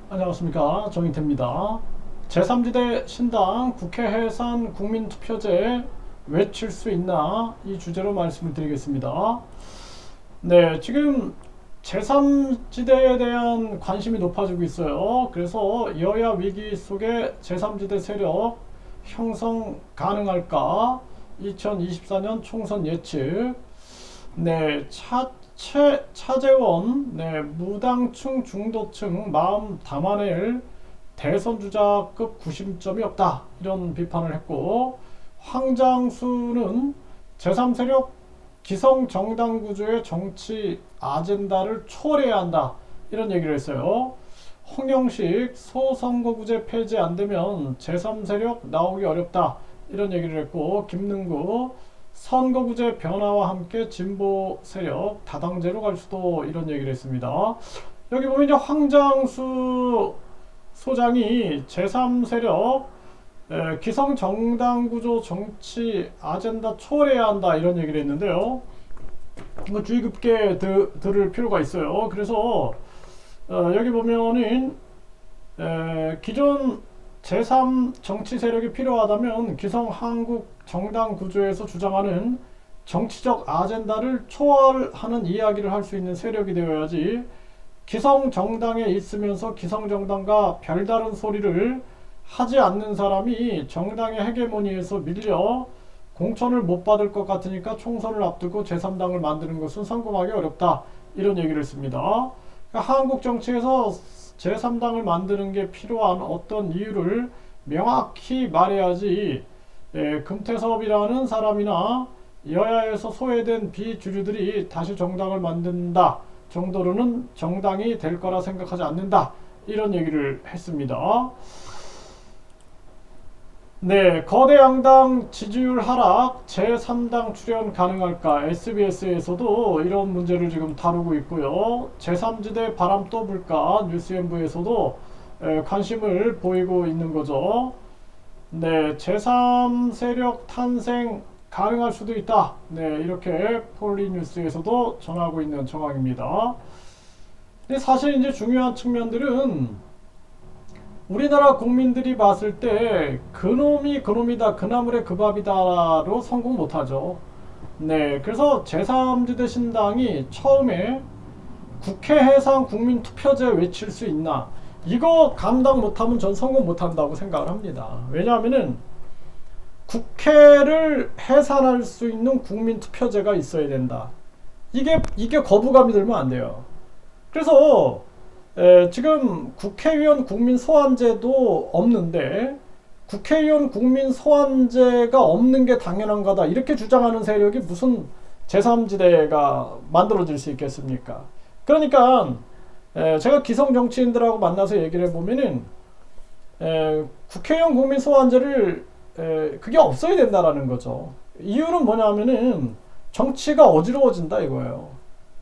안녕하십니까, 정인태입니다. 제3지대 신당 국회 해산 국민투표제 외칠 수 있나, 이 주제로 말씀을 드리겠습니다. 네, 지금 제3지대에 대한 관심이 높아지고 있어요. 그래서 여야 위기 속에 제3지대 세력 형성 가능할까? 2024년 총선 예측. 네, 차재원, 네, 무당층, 중도층 마음 담아낼 대선 주자급 구심점이 없다, 이런 비판을 했고, 황장수는 제3세력 기성 정당 구조의 정치 아젠다를 초월해야 한다, 이런 얘기를 했어요. 홍영식 소선거구제 폐지 안 되면 제3세력 나오기 어렵다, 이런 얘기를 했고, 김능구 선거구제 변화와 함께 진보 세력 다당제로 갈 수도, 이런 얘기를 했습니다. 여기 보면 이제 황장수 소장이 제3세력 기성 정당 구조 정치 아젠다 초월해야 한다, 이런 얘기를 했는데요. 이거 주의 깊게 들을 필요가 있어요. 그래서 여기 보면은 기존 제3 정치 세력이 필요하다면 기성 한국 정당 구조에서 주장하는 정치적 아젠다를 초월하는 이야기를 할 수 있는 세력이 되어야지, 기성 정당에 있으면서 기성 정당과 별다른 소리를 하지 않는 사람이 정당의 헤게모니에서 밀려 공천을 못 받을 것 같으니까 총선을 앞두고 제3당을 만드는 것은 성공하기 어렵다, 이런 얘기를 했습니다. 그러니까 한국 정치에서 제3당을 만드는 게 필요한 어떤 이유를 명확히 말해야지, 금태섭이라는 사람이나 여야에서 소외된 비주류들이 다시 정당을 만든다 정도로는 정당이 될 거라 생각하지 않는다, 이런 얘기를 했습니다. 네, 거대 양당 지지율 하락, 제3당 출연 가능할까? SBS에서도 이런 문제를 지금 다루고 있고요. 제3지대 바람 또 불까? 뉴스연구에서도 관심을 보이고 있는 거죠. 네, 제3세력 탄생 가능할 수도 있다, 네, 이렇게 폴리뉴스에서도 전하고 있는 정황입니다. 근데 사실 이제 중요한 측면들은 우리나라 국민들이 봤을 때 그놈이 그놈이다, 그나물의 그 밥이다로 성공 못하죠. 네, 그래서 제3지대 신당이 처음에 국회 해상 국민투표제 외칠 수 있나, 이거 감당 못하면 전 성공 못한다고 생각을 합니다. 왜냐하면은 국회를 해산할 수 있는 국민투표제가 있어야 된다. 이게 거부감이 들면 안 돼요. 그래서 지금 국회의원 국민소환제도 없는데, 국회의원 국민소환제가 없는 게 당연한 거다, 이렇게 주장하는 세력이 무슨 제3지대가 만들어질 수 있겠습니까? 그러니까 제가 기성 정치인들하고 만나서 얘기를 해보면은 국회의원 국민소환제를 그게 없어야 된다라는 거죠. 이유는 뭐냐면은 정치가 어지러워진다, 이거예요.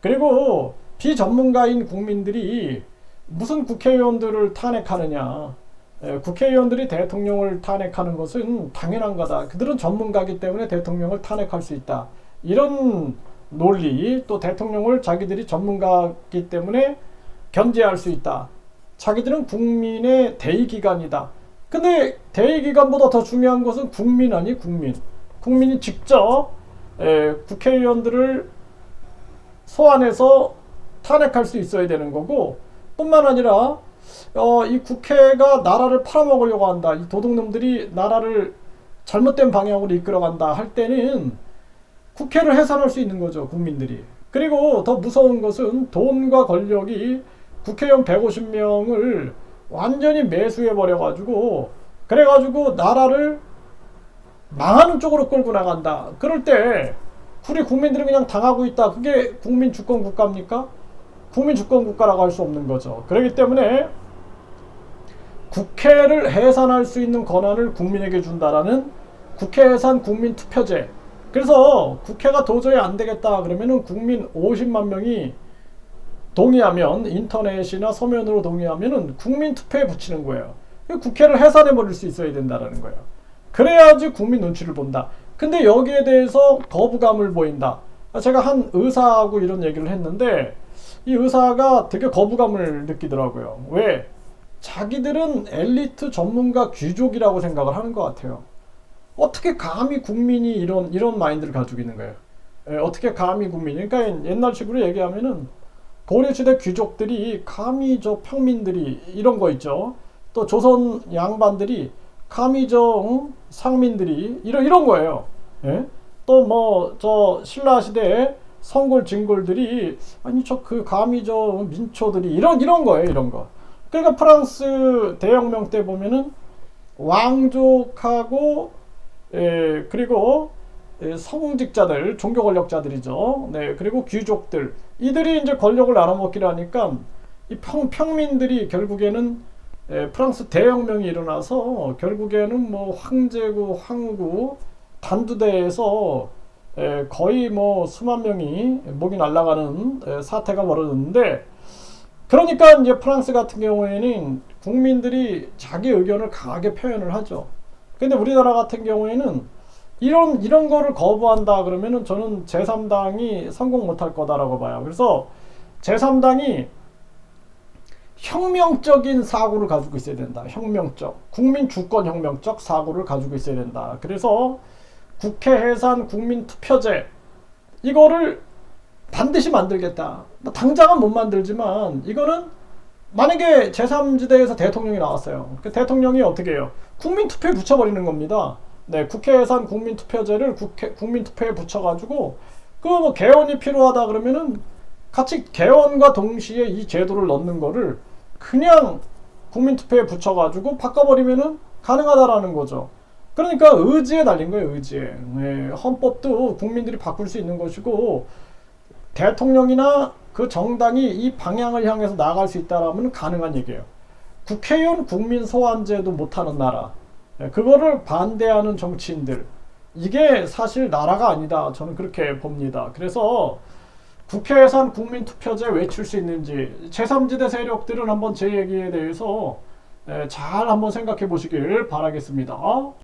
그리고 비전문가인 국민들이 무슨 국회의원들을 탄핵하느냐, 국회의원들이 대통령을 탄핵하는 것은 당연한 거다, 그들은 전문가이기 때문에 대통령을 탄핵할 수 있다, 이런 논리, 또 대통령을 자기들이 전문가이기 때문에 견제할 수 있다, 자기들은 국민의 대의기관이다. 근데 대의기관보다 더 중요한 것은 국민 아니, 국민이 직접 국회의원들을 소환해서 탄핵할 수 있어야 되는 거고, 뿐만 아니라 이 국회가 나라를 팔아먹으려고 한다, 이 도둑놈들이 나라를 잘못된 방향으로 이끌어간다 할 때는 국회를 해산할 수 있는 거죠, 국민들이. 그리고 더 무서운 것은 돈과 권력이 국회의원 150명을 완전히 매수해버려가지고, 그래가지고 나라를 망하는 쪽으로 끌고 나간다. 그럴 때 우리 국민들은 그냥 당하고 있다, 그게 국민 주권 국가입니까? 국민 주권 국가라고 할 수 없는 거죠. 그렇기 때문에 국회를 해산할 수 있는 권한을 국민에게 준다라는 국회 해산 국민투표제. 그래서 국회가 도저히 안 되겠다 그러면은 국민 50만 명이 동의하면, 인터넷이나 서면으로 동의하면은 국민투표에 붙이는 거예요. 국회를 해산해버릴 수 있어야 된다는 거예요. 그래야지 국민 눈치를 본다. 근데 여기에 대해서 거부감을 보인다. 제가 한 의사하고 이런 얘기를 했는데, 이 의사가 되게 거부감을 느끼더라고요. 왜? 자기들은 엘리트 전문가 귀족이라고 생각을 하는 것 같아요. 어떻게 감히 국민이 이런 마인드를 가지고 있는 거예요. 어떻게 감히 국민이, 그러니까 옛날식으로 얘기하면은 고려시대 귀족들이 감히 저 평민들이 이런 거 있죠. 또 조선 양반들이 감히 저 상민들이 이런 거예요. 예? 또 뭐 저 신라 시대 성골 진골들이 아니 저 그 감히 저 민초들이 이런 거예요. 이런 거. 그러니까 프랑스 대혁명 때 보면은 왕족하고 그리고 성직자들, 종교 권력자들이죠. 네, 그리고 귀족들, 이들이 이제 권력을 나눠먹기를 하니까 이 평민들이 결국에는 프랑스 대혁명이 일어나서 결국에는 뭐 황제고 황후 단두대에서 거의 뭐 수만 명이 목이 날아가는 사태가 벌어졌는데, 그러니까 이제 프랑스 같은 경우에는 국민들이 자기 의견을 강하게 표현을 하죠. 근데 우리나라 같은 경우에는 이런 거를 거부한다 그러면은 저는 제3당이 성공 못할 거다라고 봐요. 그래서 제3당이 혁명적인 사고를 가지고 있어야 된다. 혁명적, 국민 주권 혁명적 사고를 가지고 있어야 된다. 그래서 국회 해산 국민 투표제 이거를 반드시 만들겠다. 당장은 못 만들지만 이거는 만약에 제3지대에서 대통령이 나왔어요. 그 대통령이 어떻게 해요? 국민투표에 붙여버리는 겁니다. 네, 국회 예산 국민투표제를 국민투표에 붙여가지고 그 뭐 개헌이 필요하다 그러면은 같이 개헌과 동시에 이 제도를 넣는 거를 그냥 국민투표에 붙여가지고 바꿔버리면은 가능하다라는 거죠. 그러니까 의지에 달린 거예요, 의지에. 네, 헌법도 국민들이 바꿀 수 있는 것이고 대통령이나 그 정당이 이 방향을 향해서 나아갈 수 있다라면 가능한 얘기예요. 국회의원 국민 소환제도 못하는 나라, 그거를 반대하는 정치인들, 이게 사실 나라가 아니다. 저는 그렇게 봅니다. 그래서 국회 예산 국민투표제 외칠 수 있는지 제3지대 세력들은 한번 제 얘기에 대해서 잘 한번 생각해 보시길 바라겠습니다.